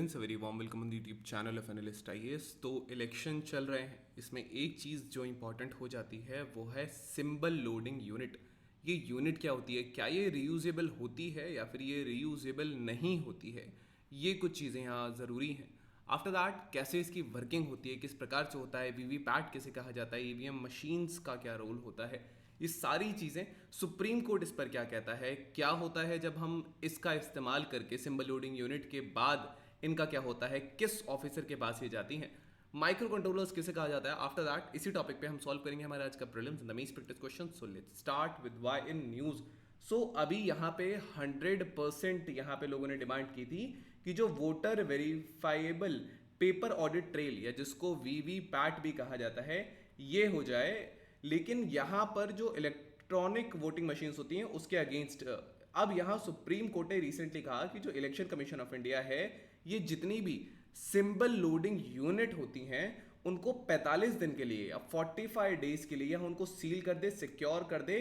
Students, very warm welcome on the YouTube channel of analyst IAS. तो election चल रहे हैं, इसमें एक चीज़ जो इंपॉर्टेंट हो जाती है वो है सिंबल लोडिंग यूनिट। ये यूनिट क्या होती है, क्या ये रीयूजेबल होती है या फिर ये रीयूजेबल नहीं होती है, ये कुछ चीज़ें यहाँ ज़रूरी हैं। आफ्टर दैट कैसे इसकी वर्किंग होती है, किस प्रकार से होता है, वीवीपैट किसे कहा जाता है, ईवीएम मशीन्स का क्या रोल होता है, ये सारी चीज़ें सुप्रीम कोर्ट इस पर क्या कहता है, क्या होता है जब हम इसका इस्तेमाल करके सिंबल लोडिंग यूनिट के बाद इनका क्या होता है, किस ऑफिसर के पास ये जाती हैं, माइक्रो कंट्रोलर्स किसे कहा जाता है। आफ्टर दैट इसी टॉपिक पे हम सॉल्व करेंगे हमारे आज का prelims and the mains practice question. So let's start with why in news. So अभी यहाँ पे 100% यहाँ पे लोगों ने डिमांड की थी कि जो voter verifiable paper audit trail या जिसको वीवीपैट भी कहा जाता है ये हो जाए, लेकिन यहाँ पर जो इलेक्ट्रॉनिक वोटिंग मशीन्स होती हैं उसके अगेंस्ट अब यहाँ सुप्रीम कोर्ट ने रिसेंटली कहा कि जो इलेक्शन कमीशन ऑफ इंडिया है ये जितनी भी सिंबल लोडिंग यूनिट होती हैं उनको 45 दिन के लिए या 45 डेज के लिए यहाँ उनको सील कर दे, सिक्योर कर दे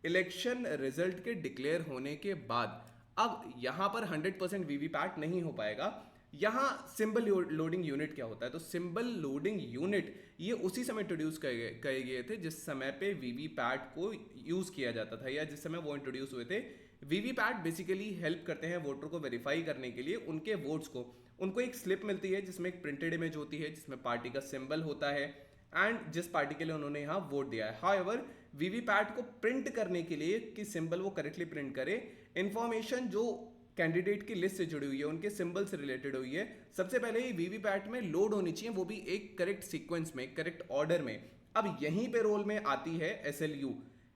इलेक्शन रिजल्ट के डिक्लेयर होने के बाद। अब यहां पर 100% वीवीपैट नहीं हो पाएगा। यहां सिंबल लोडिंग यूनिट क्या होता है, तो सिंबल लोडिंग यूनिट ये उसी समय इंट्रोड्यूस किए गए थे जिस समय पे वीवीपैट को यूज किया जाता था या जिस समय वो इंट्रोड्यूस हुए थे। वीवीपैट बेसिकली हेल्प करते हैं वोटर को वेरीफाई करने के लिए उनके वोट्स को। उनको एक स्लिप मिलती है जिसमें एक प्रिंटेड इमेज होती है जिसमें पार्टी का सिंबल होता है एंड जिस पार्टी के लिए उन्होंने यहाँ वोट दिया है। हाउएवर वीवीपैट को प्रिंट करने के लिए कि सिंबल वो करेक्टली प्रिंट करे, इंफॉर्मेशन जो कैंडिडेट की लिस्ट से जुड़ी हुई है उनके सिंबल से रिलेटेड हुई है, सबसे पहले ही वीवीपैट में लोड होनी चाहिए, वो भी एक करेक्ट सीक्वेंस में, करेक्ट ऑर्डर में। अब यहीं पे रोल में आती है एसएलयू।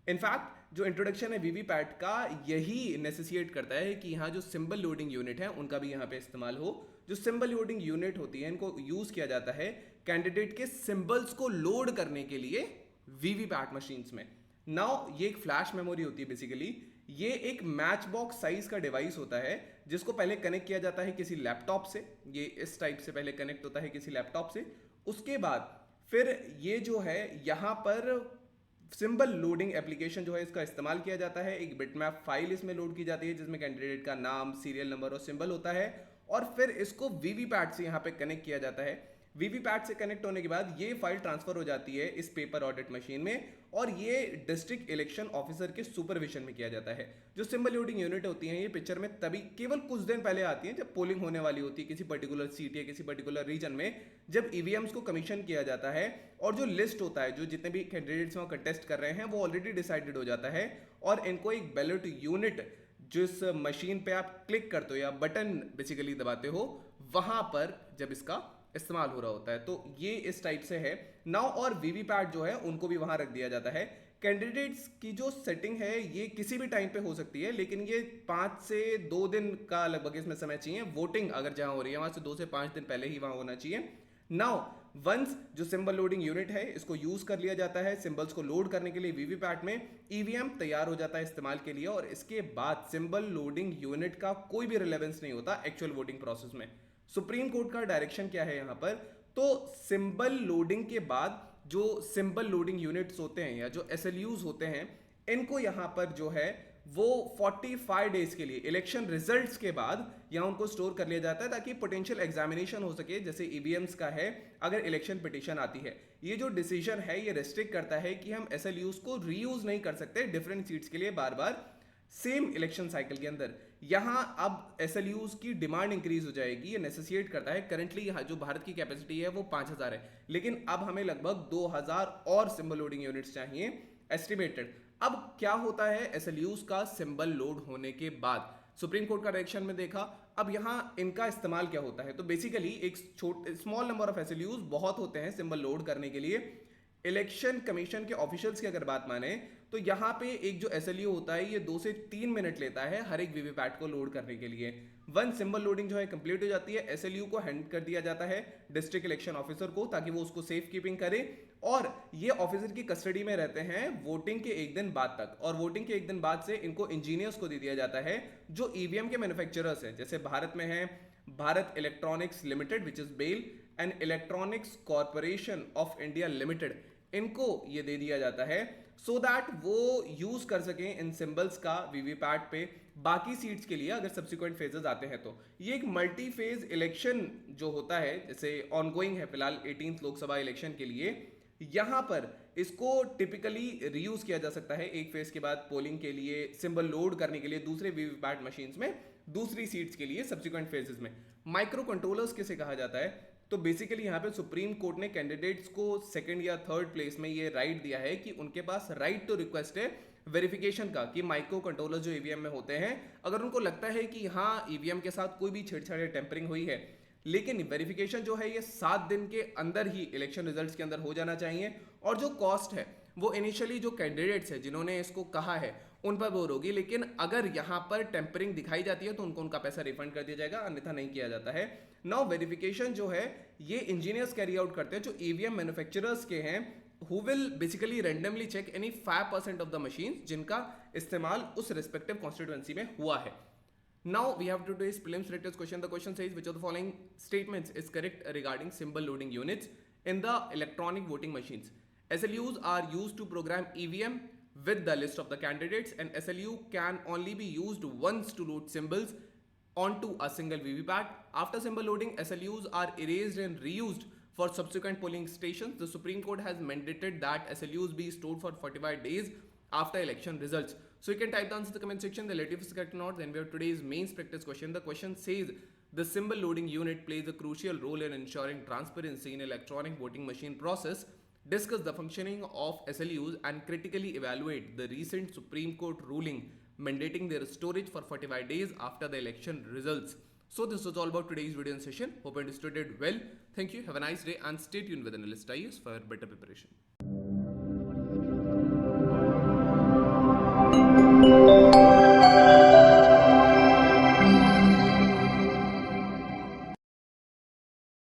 इनफैक्ट जो इंट्रोडक्शन है वीवीपैट का यही नेसेसिएट करता है कि यहाँ जो सिंबल लोडिंग यूनिट है उनका भी यहाँ पे इस्तेमाल हो। जो सिंबल लोडिंग यूनिट होती है इनको यूज किया जाता है कैंडिडेट के सिंबल्स को लोड करने के लिए वीवीपैट मशीन्स में। नाउ ये एक फ्लैश मेमोरी होती है बेसिकली, ये एक मैच बॉक्स साइज का डिवाइस होता है जिसको पहले कनेक्ट किया जाता है किसी लैपटॉप से, ये इस टाइप से पहले कनेक्ट होता है किसी लैपटॉप से। उसके बाद फिर ये जो है यहाँ पर सिंबल लोडिंग एप्लीकेशन जो है इसका इस्तेमाल किया जाता है, एक बिटमैप फाइल इसमें लोड की जाती है जिसमें कैंडिडेट का नाम, सीरियल नंबर और सिंबल होता है और फिर इसको वीवीपैट से यहाँ पे कनेक्ट किया जाता है। वीवीपैट से कनेक्ट होने के बाद ये फाइल ट्रांसफर हो जाती है इस पेपर ऑडिट मशीन में और ये डिस्ट्रिक्ट इलेक्शन ऑफिसर के सुपरविजन में किया जाता है। जो सिंबल लोडिंग यूनिट होती है ये पिक्चर में तभी केवल कुछ दिन पहले आती है जब पोलिंग होने वाली होती है किसी पर्टिकुलर सीट या किसी पर्टिकुलर रीजन में, जब ईवीएम्स को कमीशन किया जाता है और जो लिस्ट होता है, जो जितने भी कैंडिडेट्स वहां कंटेस्ट कर रहे हैं वो ऑलरेडी डिसाइडेड हो जाता है और इनको एक बैलेट यूनिट जिस मशीन पे आप क्लिक करते हो या बटन बेसिकली दबाते हो वहां पर जब इसका इस्तेमाल हो रहा होता है, तो ये इस टाइप से है नाउ। और वीवीपैट जो है उनको भी वहां रख दिया जाता है। कैंडिडेट्स की जो सेटिंग है ये किसी भी टाइम पे हो सकती है, लेकिन ये 5 से 2 दिन का लगभग इसमें समय चाहिए। वोटिंग अगर जहां हो रही है वहां से 2 से 5 दिन पहले ही वहां होना चाहिए। नाउ वंस जो सिंबल लोडिंग यूनिट है इसको यूज कर लिया जाता है सिंबल्स को लोड करने के लिए वीवीपैट में, ईवीएम तैयार हो जाता है इस्तेमाल के लिए और इसके बाद सिंबल लोडिंग यूनिट का कोई भी रिलेवेंस नहीं होता एक्चुअल वोटिंग प्रोसेस में। सुप्रीम कोर्ट का डायरेक्शन क्या है यहां पर, तो सिंबल लोडिंग के बाद जो सिंबल लोडिंग यूनिट्स होते हैं या जो एसएलयूज होते हैं इनको यहां पर जो है वो 45 डेज के लिए इलेक्शन रिजल्ट्स के बाद यहां उनको स्टोर कर लिया जाता है ताकि पोटेंशियल एग्जामिनेशन हो सके, जैसे ईवीएम्स का है अगर इलेक्शन पिटीशन आती है। ये जो डिसीजन है ये रेस्ट्रिक्ट करता है कि हम एसएलयूज को रीयूज नहीं कर सकते डिफरेंट सीट्स के लिए बार बार सेम इलेक्शन साइकिल के अंदर। यहां अब एसएलयूज की डिमांड इंक्रीज हो जाएगी, ये नेसेसिएट करता है। करंटली यहां जो भारत की कैपेसिटी है वो 5000 है, लेकिन अब हमें लगभग 2000 और सिंबल लोडिंग यूनिट्स चाहिए एस्टिमेटेड। अब क्या होता है एसएलयूज का सिंबल लोड होने के बाद, सुप्रीम कोर्ट का डायरेक्शन में देखा, अब यहां इनका इस्तेमाल क्या होता है, तो बेसिकली एक स्मॉल नंबर ऑफ एसएलयूज बहुत होते हैं सिंबल लोड करने के लिए। इलेक्शन कमीशन के ऑफिशियल्स की अगर बात माने तो यहां पे एक जो एसएलयू होता है ये 2 से 3 मिनट लेता है हर एक वीवीपैट को लोड करने के लिए। वन सिंबल लोडिंग जो है कंप्लीट हो जाती है, एसएलयू को हैंड कर दिया जाता है डिस्ट्रिक्ट इलेक्शन ऑफिसर को ताकि वो उसको सेफ कीपिंग करे और ये ऑफिसर की कस्टडी में रहते हैं वोटिंग के एक दिन बाद तक। और वोटिंग के एक दिन बाद से इनको इंजीनियर्स को दे दिया जाता है जो ईवीएम के मैन्युफैक्चरर्स हैं, जैसे भारत में है Bharat electronics limited which is BEL and electronics corporation of India limited, इनको ये दे दिया जाता है। सो दैट वो यूज कर सकें इन सिंबल्स का वीवीपैट पे बाकी सीट्स के लिए अगर सब्सिक्वेंट फेजेस आते हैं तो। ये एक मल्टी फेज इलेक्शन जो होता है, जैसे ऑनगोइंग है फिलहाल 18th लोकसभा इलेक्शन के लिए, यहां पर इसको टिपिकली रीयूज किया जा सकता है एक फेज के बाद पोलिंग के लिए, सिंबल लोड करने के लिए दूसरे वीवीपैट मशीन्स में, दूसरी सीट्स के लिए सब्सिक्वेंट फेजेस में। माइक्रो कंट्रोलर्स किसे कहा जाता है, तो बेसिकली यहां पे सुप्रीम कोर्ट ने कैंडिडेट्स को सेकंड या थर्ड प्लेस में ये राइट दिया है कि उनके पास राइट टू रिक्वेस्ट है वेरिफिकेशन का, कि माइक्रो कंट्रोलर जो ईवीएम में होते हैं, अगर उनको लगता है कि हाँ ईवीएम के साथ कोई भी छेड़छाड़ या टेम्परिंग हुई है, लेकिन वेरिफिकेशन जो है ये 7 दिन के अंदर ही इलेक्शन रिजल्ट्स के अंदर हो जाना चाहिए, और जो कॉस्ट है वो इनिशियली जो कैंडिडेट्स है जिन्होंने इसको कहा है उन पर बोर होगी, लेकिन अगर यहां पर टेम्परिंग दिखाई जाती है तो उनको उनका पैसा रिफंड कर दिया जाएगा, अन्यथा नहीं किया जाता है। नाउ वेरिफिकेशन जो है ये इंजीनियर्स कैरी आउट करते हैं जो ईवीएम मैन्युफैक्चरर्स के हैं, who will basically randomly check any 5% of the machines जिनका इस्तेमाल उस respective constituency में हुआ है। Now we have to do this prelims latest question. The question says which of the following statements is correct regarding symbol loading units in the electronic voting machines. SLUs are used to program EVM with the list of the candidates, and SLU can only be used once to load symbols onto a single VVPAT. After symbol loading, SLUs are erased and reused for subsequent polling stations. The Supreme Court has mandated that SLUs be stored for 45 days after election results. So you can type the answer in the comment section, the relative is correct or not. Then we have today's mains practice question. The question says the symbol loading unit plays a crucial role in ensuring transparency in electronic voting machine process. Discuss the functioning of SLUs and critically evaluate the recent Supreme Court ruling mandating their storage for 45 days after the election results. So this was all about today's video and session. Hope you understood it well. Thank you. Have a nice day and stay tuned with Analyst IAS for better preparation.